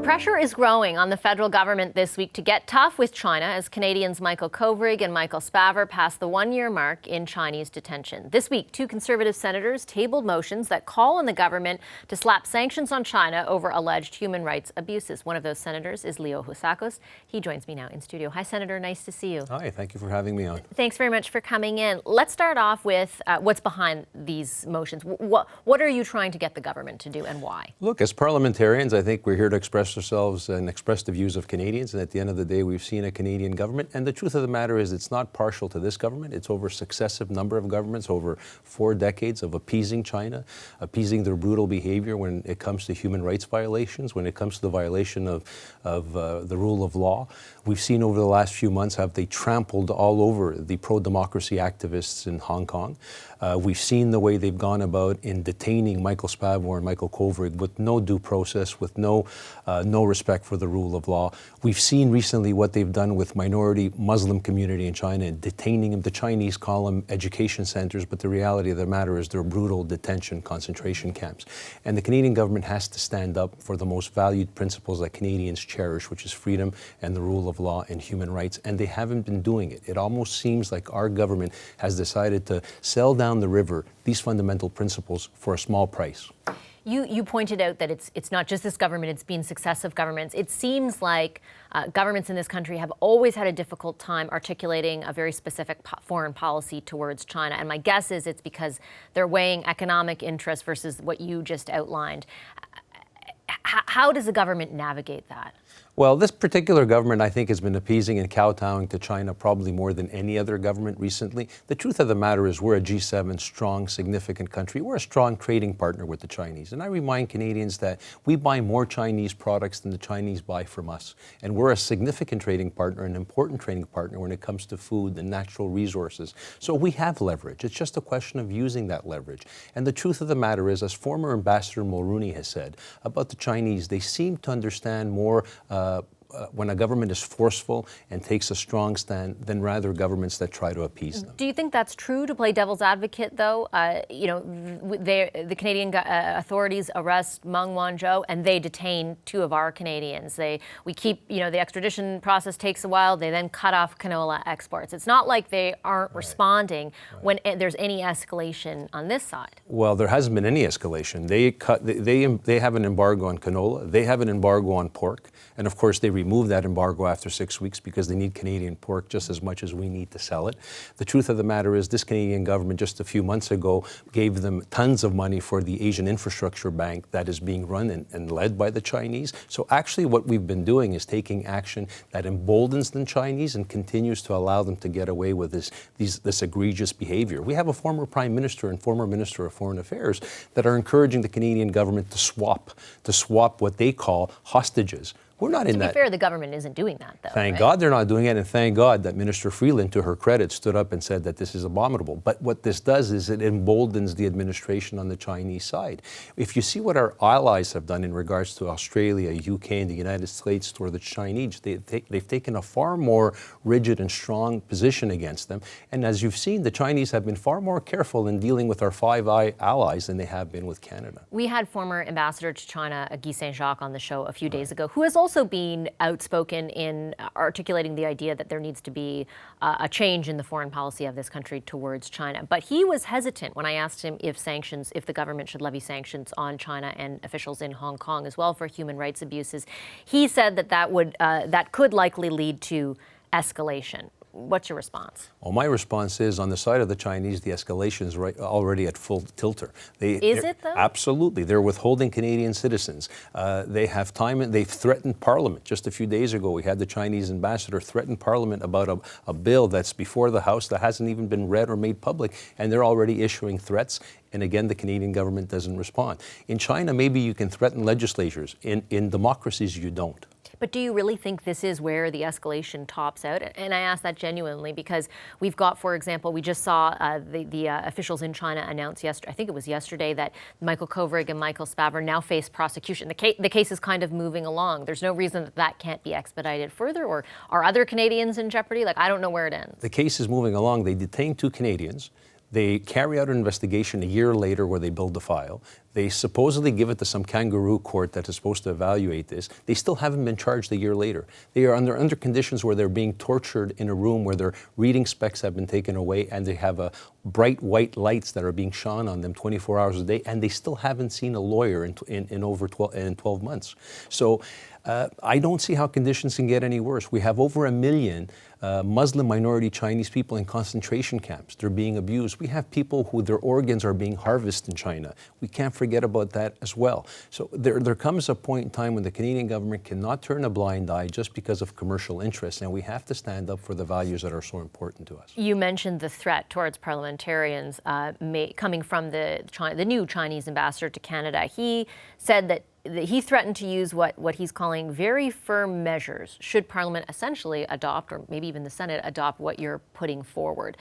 Pressure is growing on the federal government this week to get tough with China as Canadians Michael Kovrig and Michael Spavor passed the one-year mark in Chinese detention. This week, two Conservative senators tabled motions that call on the government to slap sanctions on China over alleged human rights abuses. One of those senators is Leo Housakos. He joins me now in studio. Hi, Senator. Nice to see you. Hi. Thank you for having me on. Thanks very much for coming in. Let's start off with what's behind these motions. What are you trying to get the government to do and why? Look, as parliamentarians, I think we're here to express ourselves and express the views of Canadians. And at the end of the day, we've seen a Canadian government. And the truth of the matter is it's not partial to this government. It's over a successive number of governments, over 4 decades of appeasing China, appeasing their brutal behavior when it comes to human rights violations, when it comes to the violation of the rule of law. We've seen over the last few months how they trampled all over the pro-democracy activists in Hong Kong. We've seen the way they've gone about in detaining Michael Spavor and Michael Kovrig with no due process, with no respect for the rule of law. We've seen recently what they've done with minority Muslim community in China, detaining them. The Chinese call them education centers, but the reality of the matter is they're brutal detention concentration camps. And the Canadian government has to stand up for the most valued principles that Canadians cherish, which is freedom and the rule of law and human rights. And they haven't been doing it. It almost seems like our government has decided to sell down the river these fundamental principles for a small price. You pointed out that it's not just this government, it's been successive governments. It seems like governments in this country have always had a difficult time articulating a very specific foreign policy towards China. And my guess is it's because they're weighing economic interests versus what you just outlined. How does the government navigate that? Well, this particular government, I think, has been appeasing and kowtowing to China probably more than any other government recently. The truth of the matter is we're a G7 strong, significant country. We're a strong trading partner with the Chinese. And I remind Canadians that we buy more Chinese products than the Chinese buy from us. And we're a significant trading partner, an important trading partner when it comes to food and natural resources. So we have leverage. It's just a question of using that leverage. And the truth of the matter is, as former Ambassador Mulroney has said about the Chinese, they seem to understand more when a government is forceful and takes a strong stand than rather governments that try to appease them. Do you think that's true, to play devil's advocate, though? The Canadian authorities arrest Meng Wanzhou and they detain 2 of our Canadians. We keep, the extradition process takes a while. They then cut off canola exports. It's not like they aren't responding when there's any escalation on this side. Well, there hasn't been any escalation. They have an embargo on canola. They have an embargo on pork. And of course, they remove that embargo after 6 weeks because they need Canadian pork just as much as we need to sell it. The truth of the matter is this Canadian government just a few months ago gave them tons of money for the Asian Infrastructure Bank that is being run and led by the Chinese. So actually what we've been doing is taking action that emboldens the Chinese and continues to allow them to get away with this egregious behavior. We have a former Prime Minister and former Minister of Foreign Affairs that are encouraging the Canadian government to swap what they call hostages. We're not in that. To be fair, the government isn't doing that, though. Thank God they're not doing it, and thank God that Minister Freeland, to her credit, stood up and said that this is abominable. But what this does is it emboldens the administration on the Chinese side. If you see what our allies have done in regards to Australia, UK, and the United States toward the Chinese, they've taken a far more rigid and strong position against them. And as you've seen, the Chinese have been far more careful in dealing with our Five Eyes allies than they have been with Canada. We had former Ambassador to China, Guy Saint-Jacques, on the show a few days ago, who has also been outspoken in articulating the idea that there needs to be a change in the foreign policy of this country towards China. But he was hesitant when I asked him if the government should levy sanctions on China and officials in Hong Kong as well for human rights abuses. He said that could likely lead to escalation. What's your response? Well, my response is, on the side of the Chinese, the escalation is already at full tilter. Is it, though? Absolutely. They're withholding Canadian citizens. They have time, and they've threatened Parliament. Just a few days ago, we had the Chinese ambassador threaten Parliament about a bill that's before the House that hasn't even been read or made public, and they're already issuing threats. And again, the Canadian government doesn't respond. In China, maybe you can threaten legislatures. In democracies, you don't. But do you really think this is where the escalation tops out? And I ask that genuinely because we've got, for example, we just saw the officials in China announce yesterday, I think it was yesterday, that Michael Kovrig and Michael Spavor now face prosecution. The case is kind of moving along. There's no reason that can't be expedited further, or are other Canadians in jeopardy? I don't know where it ends. The case is moving along. They detained 2 Canadians. They carry out an investigation a year later where they build the file. They supposedly give it to some kangaroo court that is supposed to evaluate this. They still haven't been charged a year later. They are under conditions where they're being tortured in a room where their reading specs have been taken away, and they have bright white lights that are being shone on them 24 hours a day, and they still haven't seen a lawyer in over 12 months. So I don't see how conditions can get any worse. We have over 1 million Muslim minority Chinese people in concentration camps. They're being abused. We have people who their organs are being harvested in China. We can't forget about that as well. So there comes a point in time when the Canadian government cannot turn a blind eye just because of commercial interests, and we have to stand up for the values that are so important to us. You mentioned the threat towards parliamentarians coming from the new Chinese ambassador to Canada. He said that he threatened to use what he's calling very firm measures should Parliament essentially adopt, or maybe even the Senate adopt, what you're putting forward.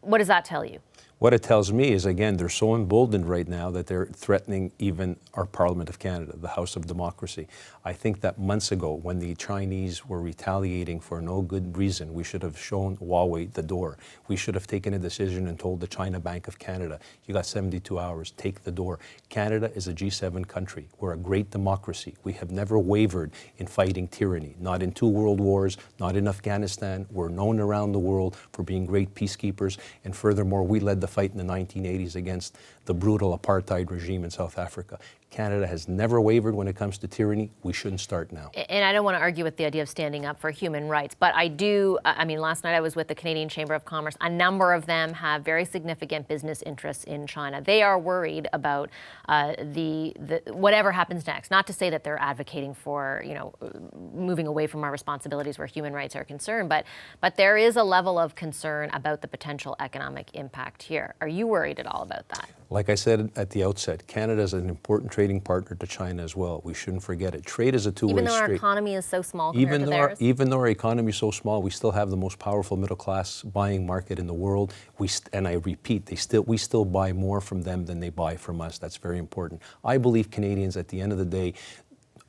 What does that tell you? What it tells me is, again, they're so emboldened right now that they're threatening even our Parliament of Canada, the House of Democracy. I think that months ago, when the Chinese were retaliating for no good reason, we should have shown Huawei the door. We should have taken a decision and told the China Bank of Canada, you got 72 hours, take the door. Canada is a G7 country. We're a great democracy. We have never wavered in fighting tyranny, not in 2 world wars, not in Afghanistan. We're known around the world for being great peacekeepers, and furthermore, we led the fight in the 1980s against the brutal apartheid regime in South Africa. Canada has never wavered when it comes to tyranny. We shouldn't start now. And I don't want to argue with the idea of standing up for human rights, but I do, last night I was with the Canadian Chamber of Commerce. A number of them have very significant business interests in China. They are worried about whatever happens next. Not to say that they're advocating for, moving away from our responsibilities where human rights are concerned, but there is a level of concern about the potential economic impact here. Are you worried at all about that? Like I said at the outset, Canada is an important trading partner to China as well. We shouldn't forget it. Trade is a two-way street. Even though our economy is so small compared to theirs? Even though our economy is so small, we still have the most powerful middle-class buying market in the world. And I repeat, we still buy more from them than they buy from us. That's very important. I believe Canadians, at the end of the day,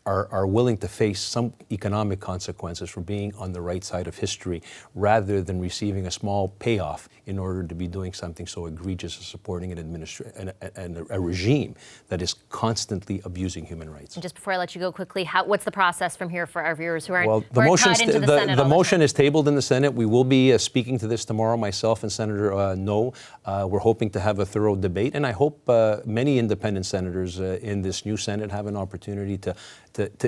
are willing to face some economic consequences for being on the right side of history rather than receiving a small payoff in order to be doing something so egregious as supporting a regime that is constantly abusing human rights. And just before I let you go quickly, what's the process from here for our viewers who aren't the motion Senate is tabled in the Senate. We will be speaking to this tomorrow, myself and Senator No. We're hoping to have a thorough debate, and I hope many independent senators in this new Senate have an opportunity to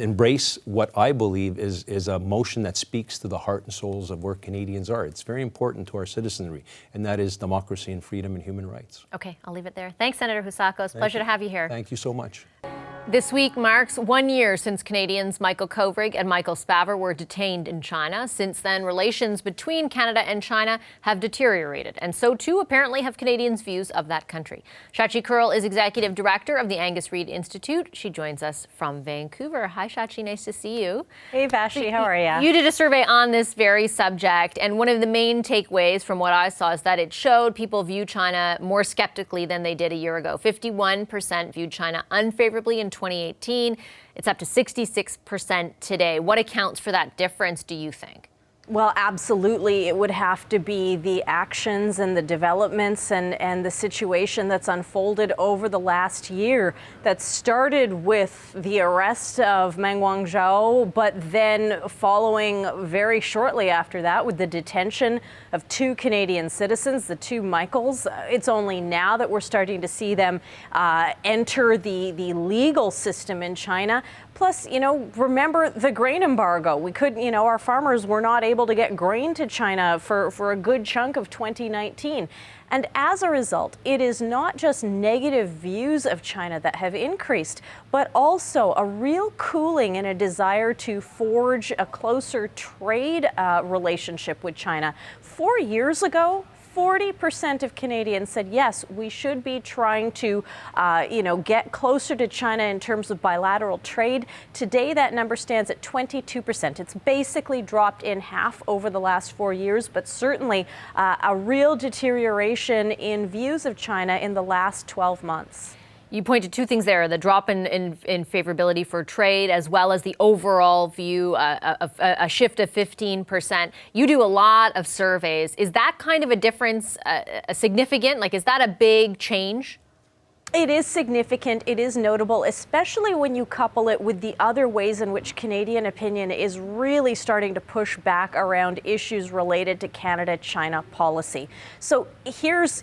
embrace what I believe is a motion that speaks to the heart and souls of where Canadians are. It's very important to our citizenry, and that is democracy and freedom and human rights. Okay, I'll leave it there. Thanks, Senator Husakos. Pleasure to have you here. Thank you so much. This week marks 1 year since Canadians Michael Kovrig and Michael Spavor were detained in China. Since then, relations between Canada and China have deteriorated, and so too apparently have Canadians' views of that country. Shachi Kurl is Executive Director of the Angus Reid Institute. She joins us from Vancouver. Hi, Shachi, nice to see you. Hey, Vashi, how are you? You did a survey on this very subject, and one of the main takeaways from what I saw is that it showed people view China more skeptically than they did a year ago. 51% viewed China unfavorably in 2018. It's up to 66% today. What accounts for that difference, do you think? Well, absolutely. It would have to be the actions and the developments and the situation that's unfolded over the last year that started with the arrest of Meng Wanzhou, but then following very shortly after that with the detention of 2 Canadian citizens, the 2 Michaels. It's only now that we're starting to see them enter the legal system in China. Plus, remember the grain embargo. We couldn't, our farmers were not able to get grain to China for a good chunk of 2019. And as a result, it is not just negative views of China that have increased, but also a real cooling and a desire to forge a closer trade relationship with China. 4 years ago, 40% of Canadians said, yes, we should be trying to, get closer to China in terms of bilateral trade. Today, that number stands at 22%. It's basically dropped in half over the last 4 years, but certainly a real deterioration in views of China in the last 12 months. You pointed 2 things there, the drop in favorability for trade, as well as the overall view of a shift of 15%. You do a lot of surveys. Is that kind of a difference significant? Like, is that a big change? It is significant, it is notable, especially when you couple it with the other ways in which Canadian opinion is really starting to push back around issues related to Canada-China policy. So here's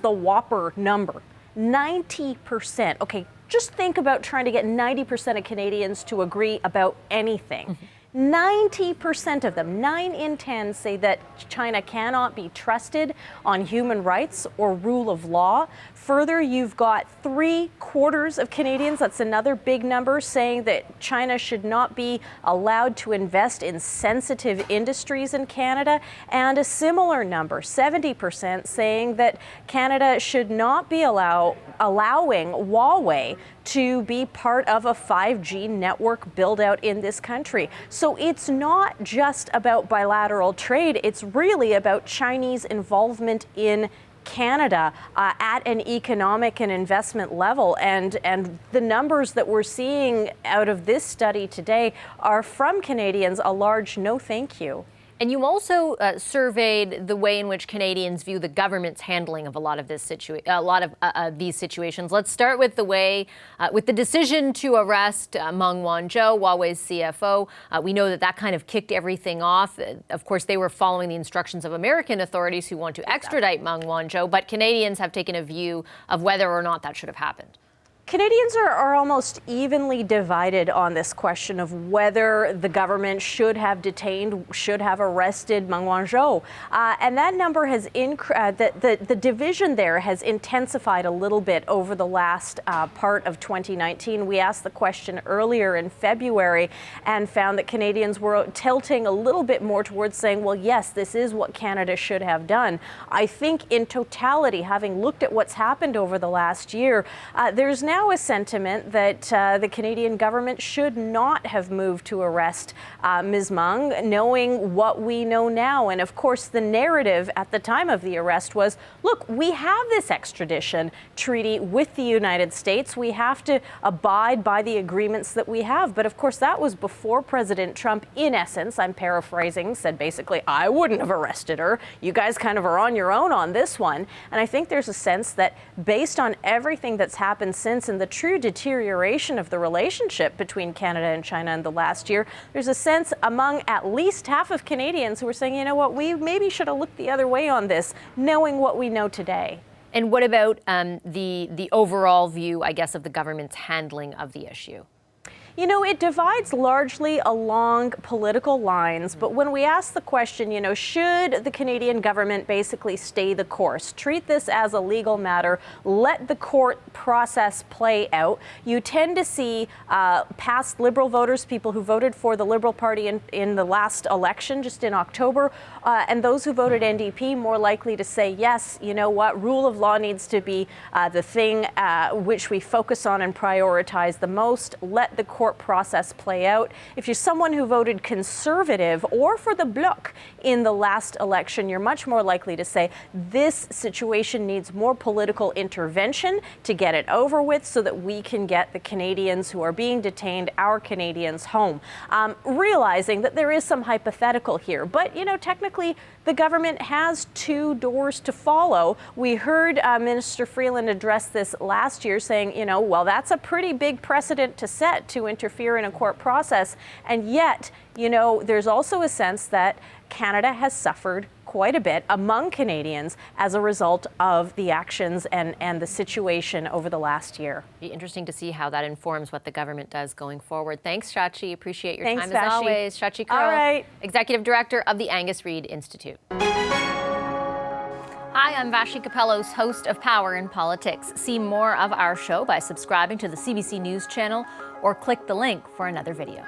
the whopper number, 90%. Okay, just think about trying to get 90% of Canadians to agree about anything. 90% of them, 9 in 10, say that China cannot be trusted on human rights or rule of law. Further, you've got 3/4 of Canadians, that's another big number, saying that China should not be allowed to invest in sensitive industries in Canada. And a similar number, 70%, saying that Canada should not be allowing Huawei to be part of a 5G network build out in this country. So it's not just about bilateral trade, it's really about Chinese involvement in Canada at an economic and investment level. And the numbers that we're seeing out of this study today are from Canadians a large no thank you. And you also surveyed the way in which Canadians view the government's handling of a lot of these situations. Let's start with the way, with the decision to arrest Meng Wanzhou, Huawei's CFO. We know that kind of kicked everything off. Of course, they were following the instructions of American authorities who want to extradite Meng Wanzhou, but Canadians have taken a view of whether or not that should have happened. Canadians are almost evenly divided on this question of whether the government should have detained, should have arrested Meng Wanzhou. And that number has the division there has intensified a little bit over the last part of 2019. We asked the question earlier in February and found that Canadians were tilting a little bit more towards saying, well, yes, this is what Canada should have done. I think in totality, having looked at what's happened over the last year, there's now a sentiment that the Canadian government should not have moved to arrest Ms. Meng, knowing what we know now. And of course, the narrative at the time of the arrest was, look, we have this extradition treaty with the United States. We have to abide by the agreements that we have. But of course, that was before President Trump, in essence, I'm paraphrasing, said basically, I wouldn't have arrested her. You guys kind of are on your own on this one. And I think there's a sense that based on everything that's happened since and the true deterioration of the relationship between Canada and China in the last year, there's a sense among at least half of Canadians who are saying, you know what, we maybe should have looked the other way on this, knowing what we know today. And what about the overall view, I guess, of the government's handling of the issue? You know, it divides largely along political lines, but when we ask the question, you know, should the Canadian government basically stay the course, treat this as a legal matter, let the court process play out, you tend to see past Liberal voters, people who voted for the Liberal Party in the last election, just in October, and those who voted NDP more likely to say, yes, you know what, rule of law needs to be the thing which we focus on and prioritize the most, let the court process play out. If you're someone who voted Conservative or for the Bloc in the last election, you're much more likely to say this situation needs more political intervention to get it over with so that we can get the Canadians who are being detained, our Canadians, home. Realizing that there is some hypothetical here, but you know, technically the government has 2 doors to follow. We heard Minister Freeland address this last year saying, you know, well, that's a pretty big precedent to set to interfere in a court process. And yet, you know, there's also a sense that Canada has suffered quite a bit among Canadians as a result of the actions and the situation over the last year. Be interesting to see how that informs what the government does going forward. Thanks, Shachi. Appreciate your Thanks, time as always. Shachi Kurl, all right. Executive Director of the Angus Reid Institute. Hi, I'm Vashi Capellos, host of Power in Politics. See more of our show by subscribing to the CBC News channel or click the link for another video.